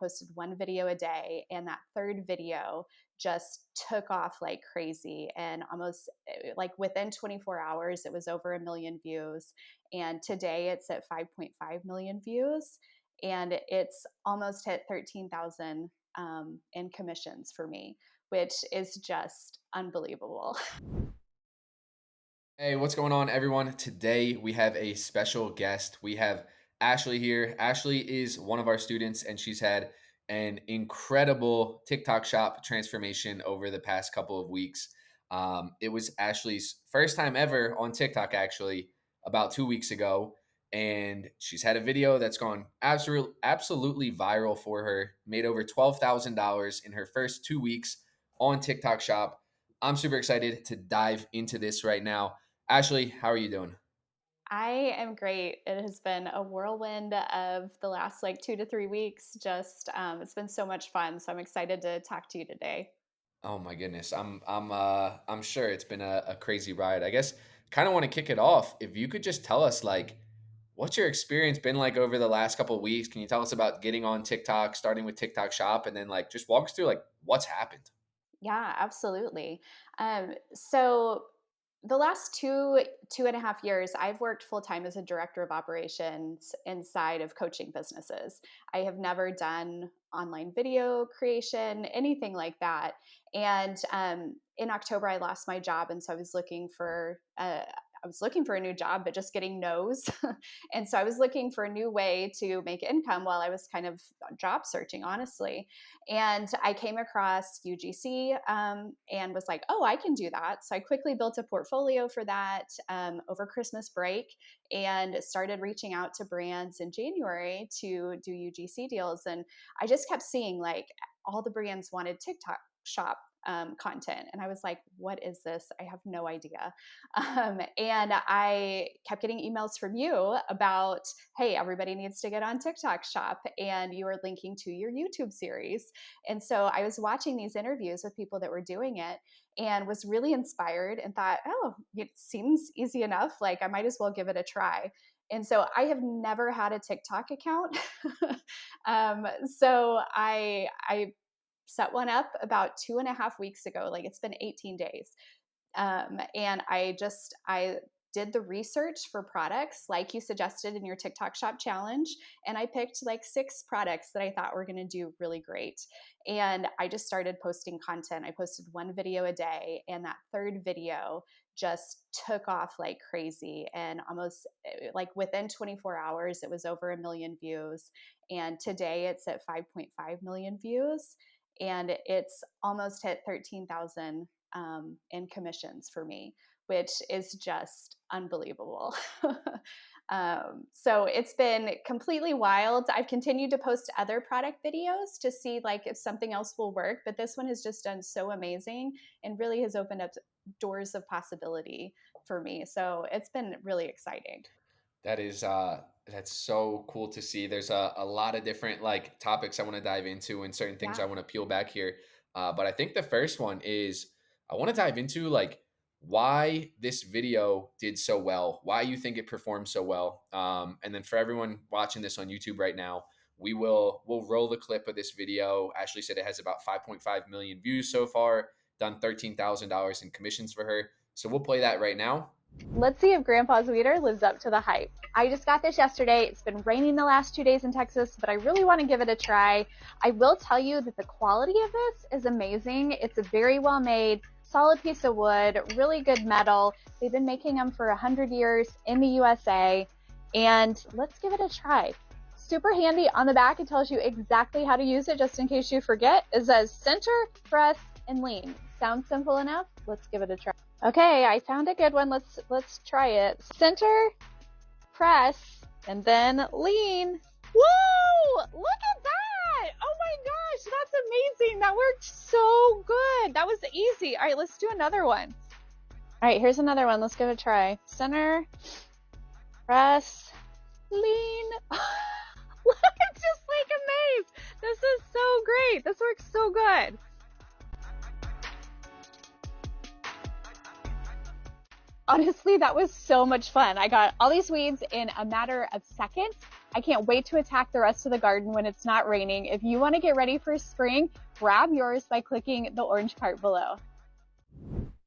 posted one video a day, and that third video just took off like crazy. And almost like within 24 hours, it was over 1 million views. And today it's at 5.5 million views. And it's almost hit 13,000 in commissions for me, which is just unbelievable. Hey, what's going on, everyone? Today we have a special guest. We have Ashley here. Ashley is one of our students, and she's had an incredible TikTok shop transformation over the past couple of weeks. It was Ashley's first time ever on TikTok, actually, about 2 weeks ago. And she's had a video that's gone absolutely viral for her, made over $12,000 in her first 2 weeks on TikTok shop. I'm super excited to dive into this right now. Ashley, how are you doing? I am great. It has been a whirlwind of the last like 2 to 3 weeks. Just it's been so much fun. So I'm excited to talk to you today. Oh my goodness. I'm sure it's been a crazy ride. I guess kind of want to kick it off. If you could just tell us like what's your experience been like over the last couple of weeks? Can you tell us about getting on TikTok, starting with TikTok Shop, and then like just walk us through like what's happened? Yeah, absolutely. So the last 2.5 years, I've worked full time as a director of operations inside of coaching businesses. I have never done online video creation, anything like that. And in October, I lost my job, and so I was looking for a new job, but just getting no's. And so I was looking for a new way to make income while I was kind of job searching, honestly. And I came across UGC and was like, oh, I can do that. So I quickly built a portfolio for that over Christmas break and started reaching out to brands in January to do UGC deals. And I just kept seeing like all the brands wanted TikTok shop content. And I was like, what is this? I have no idea. And I kept getting emails from you about, hey, everybody needs to get on TikTok shop. And you were linking to your YouTube series. And so I was watching these interviews with people that were doing it and was really inspired and thought, oh, it seems easy enough. Like I might as well give it a try. And so I have never had a TikTok account. So I set one up about 2.5 weeks ago. Like it's been 18 days. And I did the research for products like you suggested in your TikTok shop challenge. And I picked like 6 products that I thought were going to do really great. And I just started posting content. I posted one video a day, and that third video just took off like crazy. And almost like within 24 hours, it was over 1 million views. And today it's at 5.5 million views. And it's almost hit 13,000 in commissions for me, which is just unbelievable. So it's been completely wild. I've continued to post other product videos to see like if something else will work, but this one has just done so amazing and really has opened up doors of possibility for me. So it's been really exciting. That's so cool to see. There's a lot of different like topics I want to dive into and certain things I Yeah. want to peel back here. But I think the first one is I want to dive into like why this video did so well, why you think it performed so well. And then for everyone watching this on YouTube right now, we'll roll the clip of this video. Ashley said it has about 5.5 million views so far, done $13,000 in commissions for her. So we'll play that right now. Let's see if Grandpa's Weeder lives up to the hype. I just got this yesterday. It's been raining the last 2 days in Texas, but I really want to give it a try. I will tell you that the quality of this is amazing. It's a very well made, solid piece of wood, really good metal. They've been making them for 100 years in the USA, and let's give it a try. Super handy. On the back, it tells you exactly how to use it just in case you forget. It says center, press, and lean. Sounds simple enough? Let's give it a try. Okay, I found a good one. Let's try it. Center, press, and then lean. Whoa! Look at that! Oh my gosh, that's amazing. That worked so good. That was easy. All right, let's do another one. All right, here's another one. Let's give it a try. Center, press, lean. I'm just like amazed. This is so great. This works so good. Honestly, that was so much fun. I got all these weeds in a matter of seconds. I can't wait to attack the rest of the garden when it's not raining. If you want to get ready for spring, grab yours by clicking the orange part below.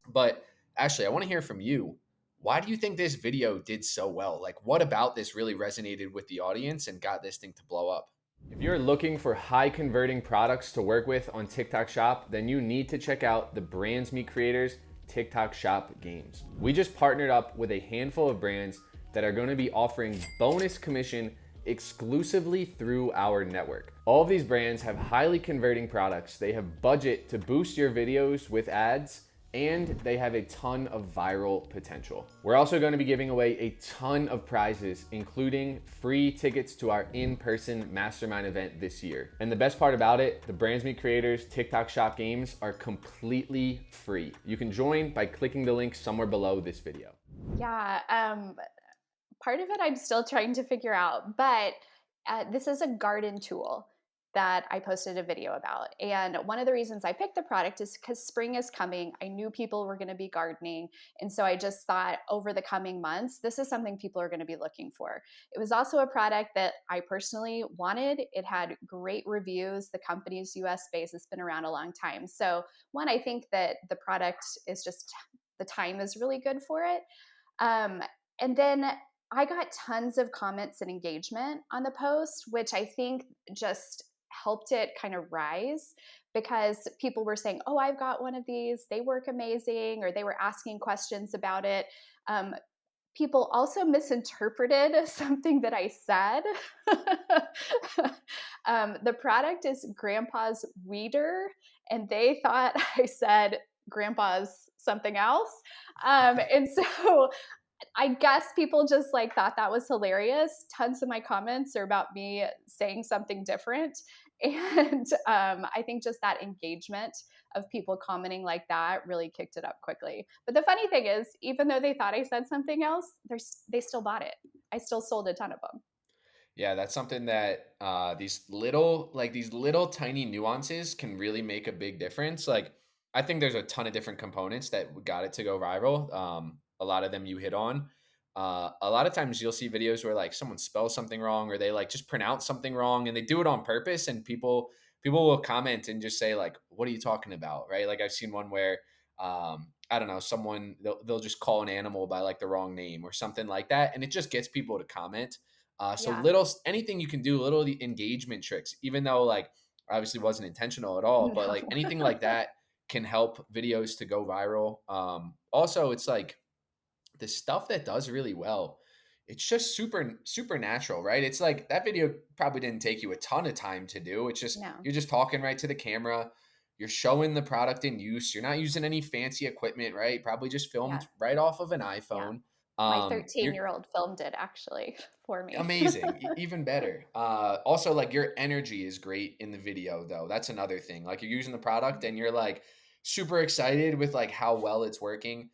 But Ashley, I want to hear from you. Why do you think this video did so well? Like, what about this really resonated with the audience and got this thing to blow up? If you're looking for high converting products to work with on TikTok Shop, then you need to check out the Brands Meet Creators TikTok Shop games. We just partnered up with a handful of brands that are going to be offering bonus commission exclusively through our network. All of these brands have highly converting products. They have budget to boost your videos with ads, and they have a ton of viral potential. We're also going to be giving away a ton of prizes, including free tickets to our in-person mastermind event this year. And the best part about it, the Brands Meet Creators TikTok Shop games are completely free. You can join by clicking the link somewhere below this video. Yeah, part of it I'm still trying to figure out, but this is a garden tool that I posted a video about. And one of the reasons I picked the product is because spring is coming. I knew people were going to be gardening. And so I just thought over the coming months, this is something people are going to be looking for. It was also a product that I personally wanted. It had great reviews. The company's US base has been around a long time. So, one, I think that the product is just, the time is really good for it. Um, and then I got tons of comments and engagement on the post, which I think just helped it kind of rise because people were saying, "Oh, I've got one of these. They work amazing," or they were asking questions about it. Um, People also misinterpreted something that I said. The product is Grandpa's Weeder, and they thought I said Grandpa's something else. And so I guess people just like thought that was hilarious. Tons of my comments are about me saying something different. And I think just that engagement of people commenting like that really kicked it up quickly. But the funny thing is, even though they thought I said something else, they still bought it. I still sold a ton of them. Yeah, that's something that these little tiny nuances can really make a big difference. Like, I think there's a ton of different components that got it to go viral. A lot of them you hit on. A lot of times you'll see videos where like someone spells something wrong or they like just pronounce something wrong and they do it on purpose, and people will comment and just say like, "What are you talking about?" Right? Like I've seen one where I don't know, someone they'll just call an animal by like the wrong name or something like that, and it just gets people to comment. So Yeah. little anything you can do, little the engagement tricks, even though like obviously wasn't intentional at all, but like No. anything like that can help videos to go viral. Also, it's like the stuff that does really well. It's just super natural, right? It's like that video probably didn't take you a ton of time to do. It's just No. you're just talking right to the camera. You're showing the product in use. You're not using any fancy equipment, right? Probably just Yeah. filmed right off of an Yeah. iPhone. My You're 13-year-old filmed it actually for me. amazing, even better. Also, like your energy is great in the video, though. That's another thing. Like you're using the product and you're like super excited with like how well it's working.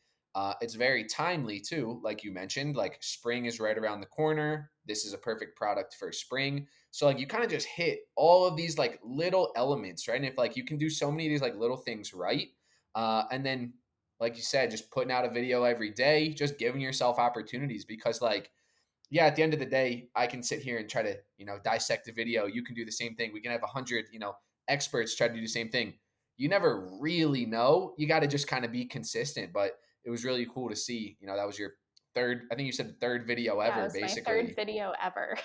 It's very timely too, like you mentioned. Like spring is right around the corner. This is a perfect product for spring. So like you kind of just hit all of these like little elements, right? And if like you can do so many of these like little things right, and then like you said, just putting out a video every day, just giving yourself opportunities because like yeah, at the end of the day, I can sit here and try to, dissect a video. You can do the same thing. We can have 100, experts try to do the same thing. You never really know. You got to just kind of be consistent. But it was really cool to see, that was your third, I think you said third video Yeah, it ever, was my third basically. video ever.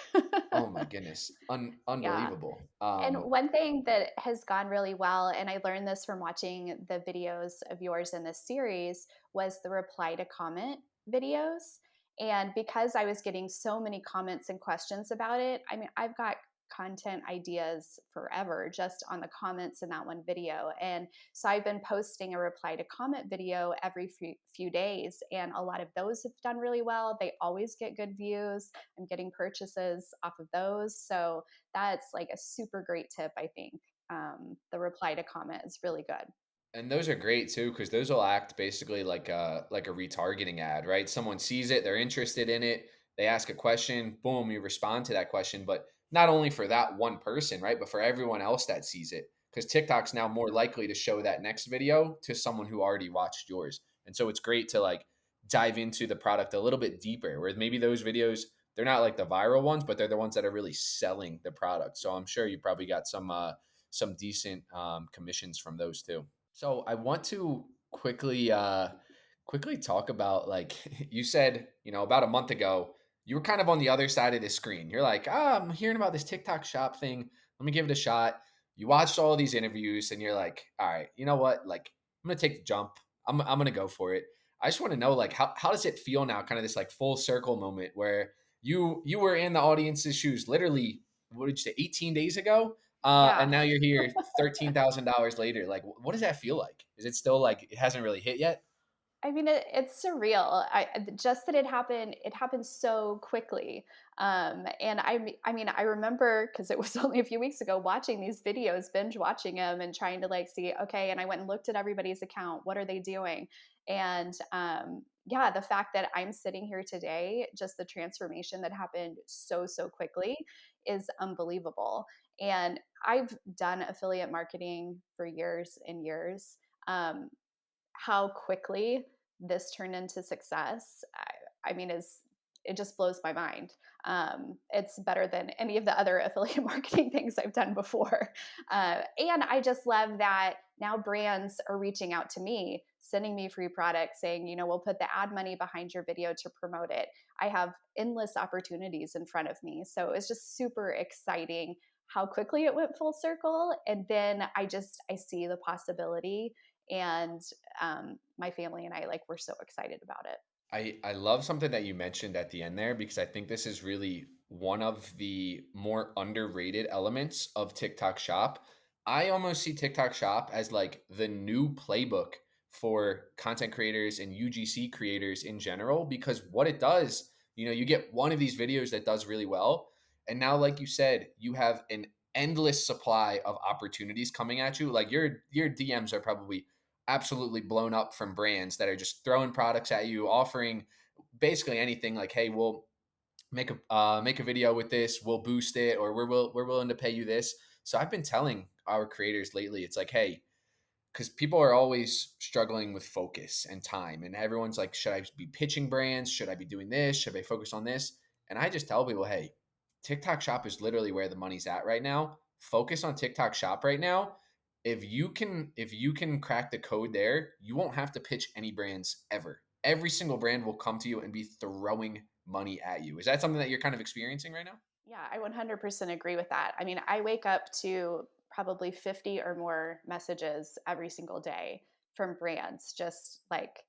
Oh my goodness. Yeah. Unbelievable. And one thing that has gone really well, and I learned this from watching the videos of yours in this series, was the reply to comment videos. And because I was getting so many comments and questions about it, I mean, I've got content ideas forever just on the comments in that one video. And so I've been posting a reply to comment video every few days. And a lot of those have done really well. They always get good views. I'm getting purchases off of those. So that's like a super great tip, I think. The reply to comment is really good. And those are great too, because those will act basically like a retargeting ad, right? Someone sees it, they're interested in it, they ask a question, boom, you respond to that question. But not only for that one person, right? But for everyone else that sees it. Because TikTok's now more likely to show that next video to someone who already watched yours. And so it's great to like dive into the product a little bit deeper, where maybe those videos they're not like the viral ones, but they're the ones that are really selling the product. So I'm sure you probably got some decent commissions from those too. So I want to quickly talk about, like, you said, about a month ago, you were kind of on the other side of the screen. You're like, I'm hearing about this TikTok shop thing. Let me give it a shot. You watched all these interviews and you're like, all right, you know what? Like, I'm gonna take the jump. I'm gonna go for it. I just want to know, like, how does it feel now? Kind of this like full circle moment where you were in the audience's shoes literally, what did you say, 18 days ago? Yeah. And now you're here $13,000 later. Like, what does that feel like? Is it still like it hasn't really hit yet? I mean, it's surreal. Just that it happened so quickly. And I mean, I remember because it was only a few weeks ago watching these videos, binge watching them, and trying to like see, okay. And I went and looked at everybody's account. What are they doing? And yeah, the fact that I'm sitting here today, just the transformation that happened so quickly, is unbelievable. And I've done affiliate marketing for years and years. Um, how quickly this turned into success, I mean, is it just blows my mind. It's better than any of the other affiliate marketing things I've done before. And I just love that now brands are reaching out to me, sending me free products, saying, we'll put the ad money behind your video to promote it. I have endless opportunities in front of me. So it's just super exciting how quickly it went full circle. And then I see the possibility, and my family and I, like, we're so excited about it. I love something that you mentioned at the end there, because I think this is really one of the more underrated elements of TikTok Shop. I almost see TikTok Shop as like the new playbook for content creators and UGC creators in general, because what it does, you get one of these videos that does really well, and now, like you said, you have an endless supply of opportunities coming at you. Like, your DMs are probably absolutely blown up from brands that are just throwing products at you, offering basically anything, like, hey, we'll make a video with this, we'll boost it, or we're willing to pay you this. So I've been telling our creators lately, it's like, hey, because people are always struggling with focus and time, and everyone's like, should I be pitching brands, should I be doing this, should I focus on this? And I just tell people, hey, TikTok Shop is literally where the money's at right now. Focus on TikTok Shop right now. If you can crack the code there, you won't have to pitch any brands ever. Every single brand will come to you and be throwing money at you. Is that something that you're kind of experiencing right now? Yeah, I 100% agree with that. I mean, I wake up to probably 50 or more messages every single day from brands, just like,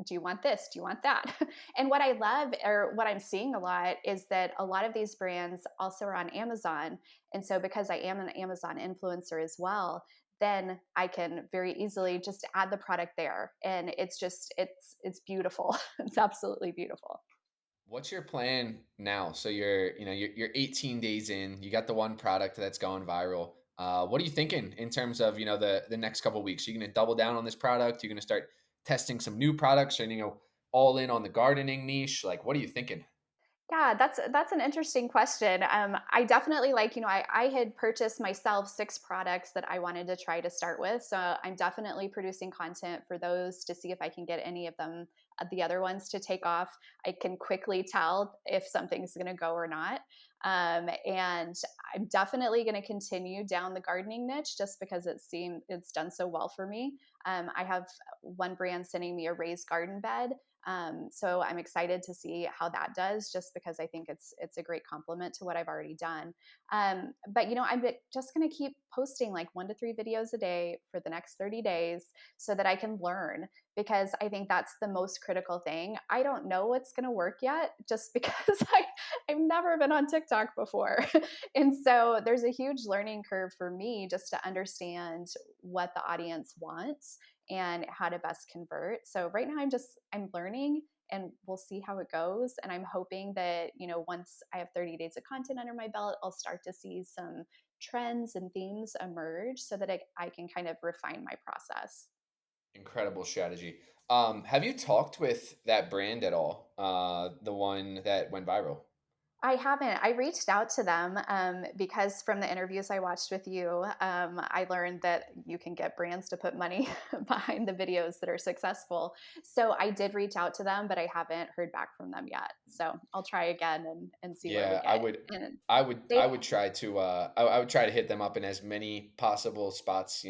do you want this? Do you want that? And what I love, or what I'm seeing a lot, is that a lot of these brands also are on Amazon. And so because I am an Amazon influencer as well, then I can very easily just add the product there. And it's beautiful. It's absolutely beautiful. What's your plan now? So you're 18 days in. You got the one product that's going viral. What are you thinking in terms of the next couple of weeks? You're gonna double down on this product. You're gonna start testing some new products, or all in on the gardening niche. Like, what are you thinking? Yeah, that's an interesting question. I definitely, like, I had purchased myself 6 products that I wanted to try to start with. So I'm definitely producing content for those to see if I can get any of them, the other ones, to take off. I can quickly tell if something's going to go or not. And I'm definitely going to continue down the gardening niche just because it's done so well for me. I have one brand sending me a raised garden bed, so I'm excited to see how that does, just because I think it's a great complement to what I've already done. But I'm just going to keep posting like 1 to 3 videos a day for the next 30 days so that I can learn, because I think that's the most critical thing. I don't know what's going to work yet, just because I've never been on TikTok before. And so there's a huge learning curve for me just to understand what the audience wants and how to best convert. So right now I'm learning, and we'll see how it goes. And I'm hoping that, once I have 30 days of content under my belt, I'll start to see some trends and themes emerge so that I can kind of refine my process. Incredible strategy. Have you talked with that brand at all? The one that went viral? I haven't. I reached out to them because from the interviews I watched with you, I learned that you can get brands to put money behind the videos that are successful. So I did reach out to them, but I haven't heard back from them yet. So I'll try again and see where we Yeah, I get. would And I would they, I would try to I would try to hit them up in as many possible spots,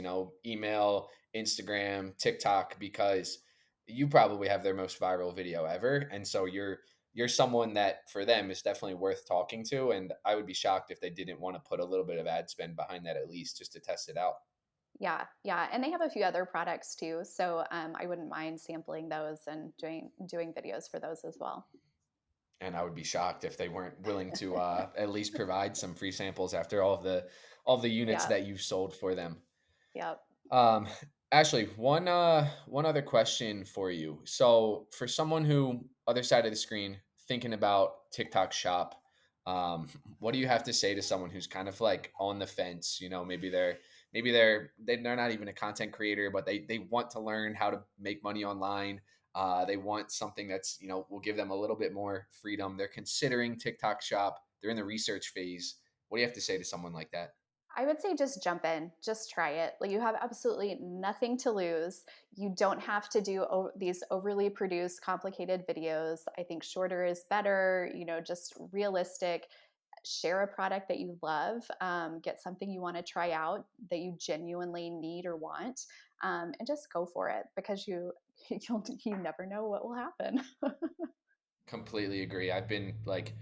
email, Instagram, TikTok, because you probably have their most viral video ever. And so you're someone that for them is definitely worth talking to. And I would be shocked if they didn't want to put a little bit of ad spend behind that at least just to test it out. yeah, yeah, and they have a few other products too. So I wouldn't mind sampling those and doing videos for those as well. And I would be shocked if they weren't willing to at least provide some free samples after all of the units Yeah, that you've sold for them. yeah. Um, Ashley, one other question for you. So, for someone who other side of the screen thinking about TikTok Shop, um, what do you have to say to someone who's kind of like on the fence? Maybe they're not even a content creator, but they want to learn how to make money online. They want something that's will give them a little bit more freedom. They're considering TikTok Shop. They're in the research phase. What do you have to say to someone like that? I would say just jump in, just try it. Like you have absolutely nothing to lose. You don't have to do these overly produced, complicated videos. I think shorter is better. Just realistic. Share a product that you love. Get something you want to try out that you genuinely need or want, and just go for it because you never know what will happen. Completely agree. I've been like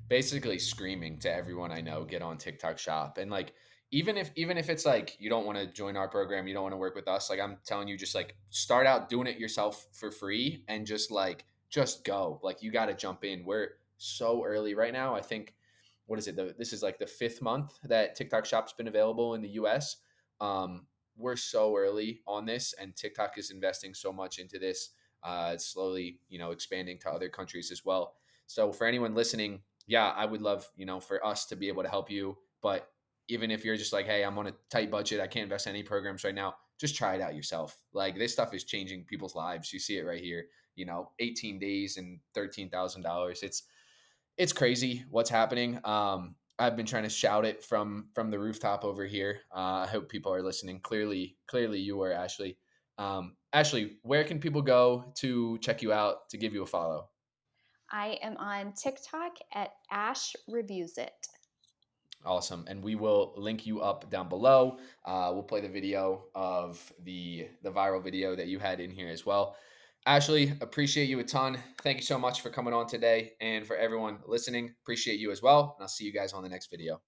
basically screaming to everyone I know get on TikTok Shop. And like even if it's like you don't want to join our program, you don't want to work with us, like I'm telling you just like start out doing it yourself for free and just go. Like you got to jump in. We're so early right now. I think what is it? This is like the 5th month that TikTok Shop's been available in the US. We're so early on this and TikTok is investing so much into this, it's slowly, expanding to other countries as well. So for anyone listening, yeah, I would love, for us to be able to help you. But even if you're just like, hey, I'm on a tight budget, I can't invest in any programs right now, just try it out yourself. Like this stuff is changing people's lives. You see it right here, 18 days and $13,000. It's crazy what's happening. I've been trying to shout it from the rooftop over here. I hope people are listening. Clearly, you are, Ashley. Ashley, where can people go to check you out to give you a follow? I am on TikTok at Ash Reviews It. Awesome, and we will link you up down below. We'll play the video of the viral video that you had in here as well. Ashley, appreciate you a ton. Thank you so much for coming on today, and for everyone listening, appreciate you as well. And I'll see you guys on the next video.